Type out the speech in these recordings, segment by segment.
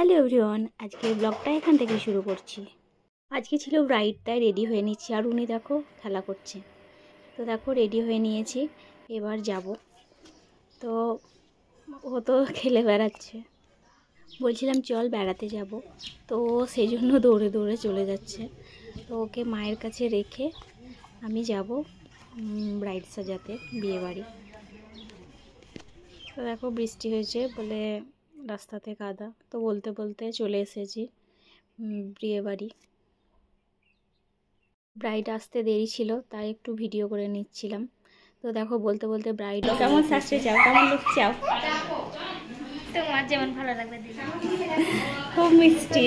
Hello everyone, আজকের ব্লগটা এখান থেকে শুরু করছি। আজকে ছিল ব্রাইড, তাই রেডি হয়ে নিচ্ছি। আর উনি দেখো খেলা করছে। তো দেখো রেডি হয়ে নিয়েছি, এবার যাব। তো ও তো খেলে বেড়াচ্ছে, বলছিলাম চল বেড়াতে যাব, তো সেই জন্য দৌড়ে দৌড়ে চলে যাচ্ছে। তো ওকে মায়ের কাছে রেখে আমি যাব ব্রাইড সাজাতে বিয়েবাড়ি। তো দেখো বৃষ্টি হয়েছে বলে রাস্তাতে কাদা, তো বলতে বলতে চলে এসেছি বিয়েবাড়ি। ব্রাইড আসতে দেরি ছিল, তাই একটু ভিডিও করে নিচ্ছিলাম। তো দেখো বলতে বলতে ব্রাইড কেমন সাজতে চাও, কেমন লুক চাও? তোমার যেমন ভালো লাগবে দিদি। খুব মিষ্টি,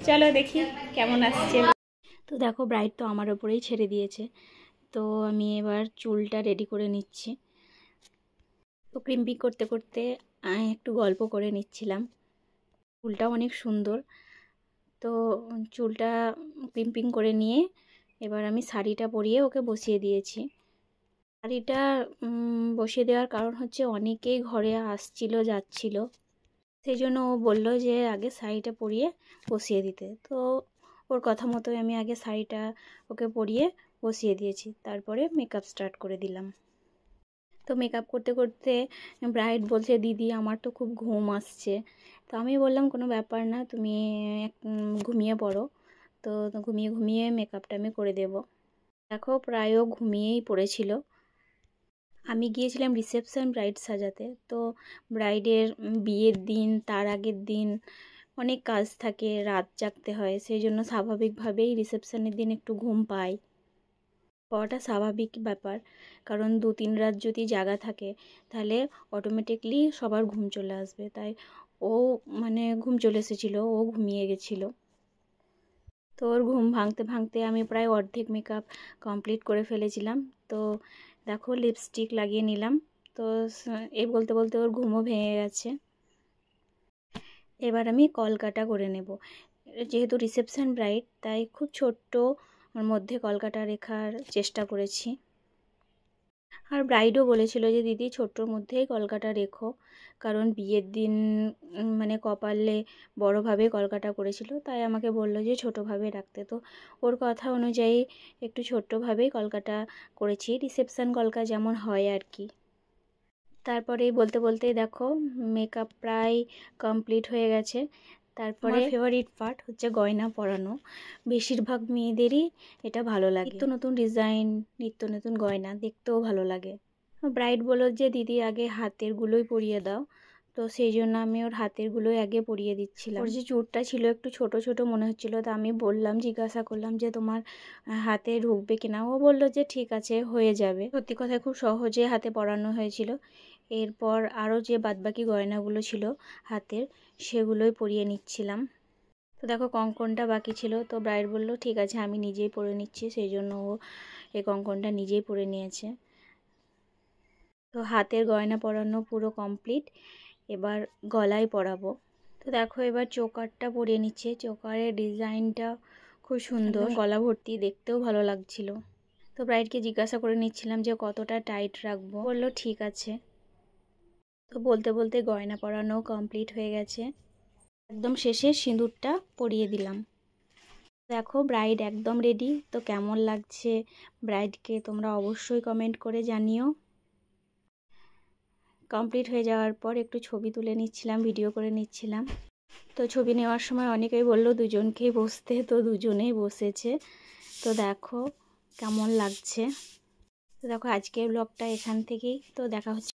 চলো দেখি কেমন আসছে। তো দেখো ব্রাইড তো আমার ওপরেই ছেড়ে দিয়েছে, তো আমি এবার চুলটা রেডি করে নিচ্ছি। তো ক্রিম্পিং করতে করতে একটু গল্প করে নিচ্ছিলাম। চুলটা অনেক সুন্দর। তো চুলটা ক্রিম্পিং করে নিয়ে এবার আমি শাড়িটা পরিয়ে ওকে বসিয়ে দিয়েছি। শাড়িটা বসিয়ে দেওয়ার কারণ হচ্ছে অনেকেই ঘরে আসছিল যাচ্ছিল, সেই জন্য ও বললো যে আগে শাড়িটা পরিয়ে বসিয়ে দিতে। তো ওর কথা মতোই আমি আগে শাড়িটা ওকে পরিয়ে বসিয়ে দিয়েছি, তারপরে মেকআপ স্টার্ট করে দিলাম। তো মেকআপ করতে করতে ব্রাইড বলছে দিদি আমার তো খুব ঘুম আসছে। তো আমি বললাম কোনো ব্যাপার না, তুমি ঘুমিয়ে পড়ো। তো ঘুমিয়ে ঘুমিয়ে মেকআপটা আমি করে দেব। দেখো প্রায়ও ঘুমিয়েই পড়েছিল। আমি গিয়েছিলাম রিসেপশন ব্রাইড সাজাতে। তো ব্রাইডের বিয়ের দিন, তার আগের দিন অনেক কাজ থাকে, রাত জাগতে হয়, সেই জন্য স্বাভাবিকভাবেই রিসেপশনের দিন একটু ঘুম পাই। পাওয়াটা স্বাভাবিক ব্যাপার, কারণ 2-3 রাত যদি জাগা থাকে তাহলে অটোমেটিকলি সবার ঘুম চলে আসবে। তাই ও ঘুম চলে এসেছিলো, ও ঘুমিয়ে গেছিলো। তো ওর ঘুম ভাঙতে ভাঙতে আমি প্রায় অর্ধেক মেকআপ কমপ্লিট করে ফেলেছিলাম। তো দেখো লিপস্টিক লাগিয়ে নিলাম। তো এই বলতে বলতে ওর ঘুমও ভেঙে গেছে। এবার আমি কলকাটা করে নেব। যেহেতু রিসেপশন ব্রাইড, তাই খুব ছোট্ট ওর মধ্যে কলকাটা রেখার চেষ্টা করেছি। আর ব্রাইডও বলেছিল যে দিদি ছোট্টোর মধ্যেই কলকাটা রেখো, কারণ বিয়ের দিন কপালে বড়োভাবে কলকাটা করেছিল, তাই আমাকে বললো যে ছোটোভাবে রাখতে। তো ওর কথা অনুযায়ী একটু ছোট্টভাবেই কলকাটা করেছি, রিসেপশন কলকা যেমন হয় আর কি। তারপরে বলতে বলতেই দেখো মেকআপ প্রায় কমপ্লিট হয়ে গেছে। তারপরে ফেভারিট পার্ট হচ্ছে গয়না পরানো। বেশিরভাগ মেয়েদেরই এটা ভালো লাগে, নিত্য নতুন ডিজাইন, নিত্য নতুন গয়না দেখতেও ভালো লাগে। ব্রাইড বলল যে দিদি আগে হাতেরগুলোই পরিয়ে দাও, তো সেই জন্য আমি ওর হাতেরগুলোই আগে পরিয়ে দিচ্ছিলাম। ওর যে চুড়টা ছিল একটু ছোট ছোট মনে হচ্ছিলো, তো আমি বললাম, জিজ্ঞাসা করলাম যে তোমার হাতে ঢুকবে কিনা। ও বললো যে ঠিক আছে, হয়ে যাবে। সত্যি কথা খুব সহজে হাতে পরানো হয়েছিল। এরপর আরও যে বাদবাকি গয়নাগুলো ছিল হাতের, সেগুলোই পরিয়ে নিচ্ছিলাম। তো দেখো কঙ্কনটা বাকি ছিল, তো ব্রাইড বললো ঠিক আছে আমি নিজেই পরে নিচ্ছি, সেই জন্য ও এই কঙ্কনটা নিজেই পরে নিয়েছে। তো হাতের গয়না পরানো পুরো কমপ্লিট, এবার গলায় পরাবো। তো দেখো এবার চোকারটা পরিয়ে নিচ্ছে। চোকারের ডিজাইনটা খুব সুন্দর, গলা ভর্তি, দেখতেও ভালো লাগছিল। তো ব্রাইডকে জিজ্ঞাসা করে নিচ্ছিলাম যে কতটা টাইট রাখবো, বললো ঠিক আছে। তো বলতে বলতে গয়না পরানো কমপ্লিট হয়ে গেছে। একদম শেষে সিঁদুরটা পরিয়ে দিলাম। দেখো ব্রাইড একদম রেডি। তো কেমন লাগছে ব্রাইডকে তোমরা অবশ্যই কমেন্ট করে জানিও। কমপ্লিট হয়ে যাওয়ার পর একটু ছবি তুলে নিচ্ছিলাম, ভিডিও করে নিচ্ছিলাম। তো ছবি নেওয়ার সময় অনেকেই বললো দুজনকেই বসতে, তো দুজনেই বসেছে। তো দেখো কেমন লাগছে। তো দেখো আজকের ব্লগটা এখান থেকেই, তো দেখা হচ্ছে।